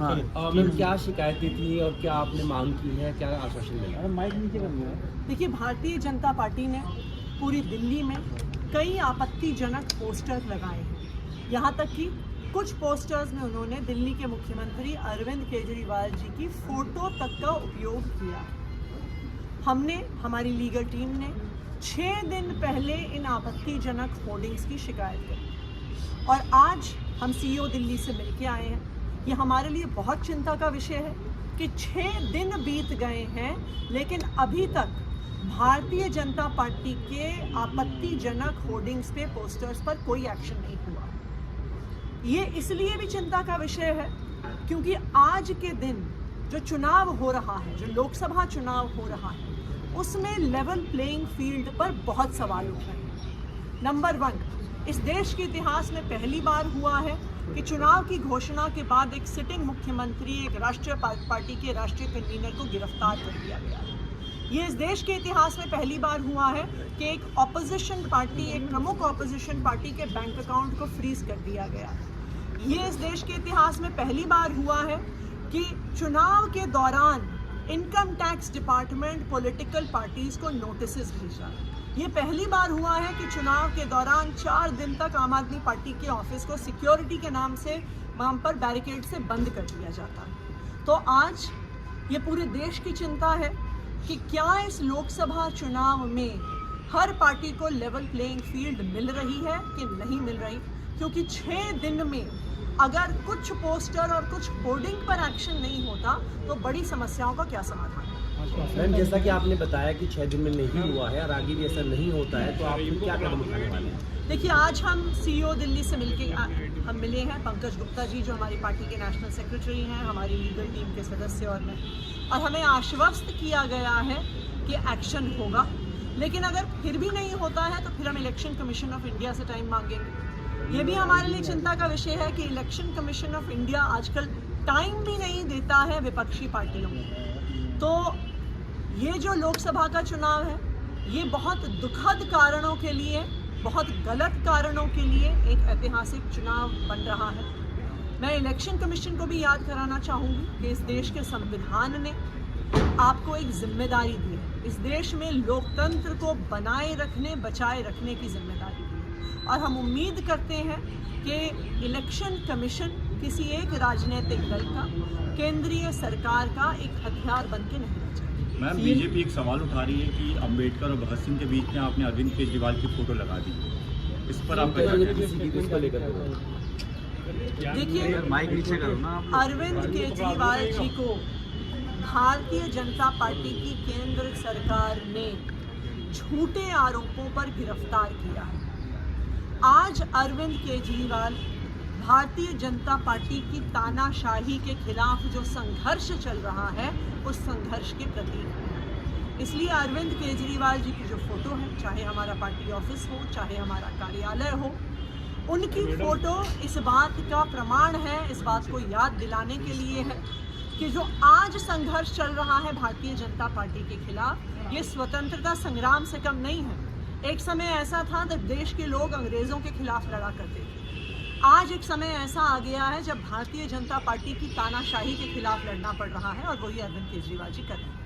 Ma'am क्या शिकायतें थी और क्या आपने मांग की है, क्या आश्वासन मिला? माइक नीचे करना है। देखिए, भारतीय जनता पार्टी ने पूरी दिल्ली में कई आपत्तिजनक पोस्टर लगाए हैं। यहाँ तक कि कुछ पोस्टर्स में उन्होंने दिल्ली के मुख्यमंत्री अरविंद केजरीवाल जी की फोटो तक का उपयोग किया। हमने, हमारी लीगल टीम ने 6 दिन पहले इन आपत्तिजनक होर्डिंग्स की शिकायत की और आज हम सीईओ दिल्ली से मिलके आए हैं। ये हमारे लिए बहुत चिंता का विषय है कि 6 दिन बीत गए हैं लेकिन अभी तक भारतीय जनता पार्टी के आपत्तिजनक होर्डिंग्स पे, पोस्टर्स पर कोई एक्शन नहीं हुआ। ये इसलिए भी चिंता का विषय है क्योंकि आज के दिन जो चुनाव हो रहा है, जो लोकसभा चुनाव हो रहा है, उसमें लेवल प्लेइंग फील्ड पर बहुत सवाल उठ रहे हैं। नंबर 1, इस देश के इतिहास में पहली बार हुआ है कि चुनाव की घोषणा के बाद एक सिटिंग मुख्यमंत्री, एक राष्ट्रीय पार्टी के राष्ट्रीय कन्वीनर को गिरफ्तार कर लिया गया है। ये इस देश के इतिहास में पहली बार हुआ है कि एक ऑपोजिशन पार्टी, एक प्रमुख ऑपोजिशन पार्टी के बैंक अकाउंट को फ्रीज कर दिया गया है। ये इस देश के इतिहास में पहली बार हुआ है कि चुनाव के दौरान income tax department political parties को नोटिसेस भेजा। ये पहली बार हुआ है कि चुनाव के दौरान 4 दिन तक आम आदमी पार्टी के ऑफिस को सिक्योरिटी के नाम से वहाँ पर बैरिकेड से बंद कर दिया जाता है। तो आज ये पूरे देश की चिंता है कि क्या इस लोकसभा चुनाव में हर पार्टी को लेवल प्लेइंग फील्ड मिल रही है कि नहीं मिल रही, क्योंकि 6 दिन में अगर कुछ पोस्टर और कुछ होर्डिंग पर एक्शन नहीं होता तो बड़ी समस्याओं का क्या समाधान है। मैम जैसा कि आपने बताया कि 6 दिन में नहीं हुआ है और आगे भी ऐसा नहीं होता है, तो आप क्या कदम उठाने वाले हैं? देखिए, आज हम सीईओ दिल्ली से हम मिले हैं। पंकज गुप्ता जी जो हमारी पार्टी के नेशनल सेक्रेटरी हैं, हमारी लीगल टीम के सदस्य और मैं, और हमें आश्वस्त किया गया है कि एक्शन होगा। लेकिन अगर फिर भी नहीं होता है तो फिर हम इलेक्शन कमीशन ऑफ इंडिया से टाइम मांगेंगे। ये भी हमारे लिए चिंता का विषय है कि इलेक्शन कमीशन ऑफ इंडिया आजकल टाइम भी नहीं देता है विपक्षी पार्टियों को। तो ये जो लोकसभा का चुनाव है, ये बहुत दुखद कारणों के लिए, बहुत गलत कारणों के लिए एक ऐतिहासिक चुनाव बन रहा है। मैं इलेक्शन कमीशन को भी याद कराना चाहूँगी कि इस देश के संविधान ने आपको एक जिम्मेदारी दी है। इस देश में लोकतंत्र को बनाए रखने, बचाए रखने की जिम्मेदारी दी है और हम उम्मीद करते हैं कि इलेक्शन कमीशन किसी एक राजनीतिक दल का, केंद्रीय सरकार का एक हथियार बन के नहीं रह जाए। मैम, बीजेपी एक सवाल उठा रही है कि अंबेडकर और भगत सिंह के बीच में आपने अरविंद केजरीवाल की फोटो लगा दी। इस पर आप देखिए, माइक नीचे करो ना। अरविंद केजरीवाल जी को भारतीय जनता पार्टी की केंद्र सरकार ने झूठे आरोपों पर गिरफ्तार किया है। आज अरविंद केजरीवाल भारतीय जनता पार्टी की तानाशाही के खिलाफ जो संघर्ष चल रहा है, उस संघर्ष के प्रतीक है। इसलिए अरविंद केजरीवाल जी की जो फोटो है, चाहे हमारा पार्टी ऑफिस हो, चाहे हमारा कार्यालय हो, उनकी फोटो इस बात का प्रमाण है, इस बात को याद दिलाने के लिए है कि जो आज संघर्ष चल रहा है भारतीय जनता पार्टी के खिलाफ, ये स्वतंत्रता संग्राम से कम नहीं है। एक समय ऐसा था जब देश के लोग अंग्रेजों के खिलाफ लड़ा करते थे। आज एक समय ऐसा आ गया है जब भारतीय जनता पार्टी की तानाशाही के खिलाफ लड़ना पड़ रहा है और वही अरविंद केजरीवाल जी कर रहे हैं।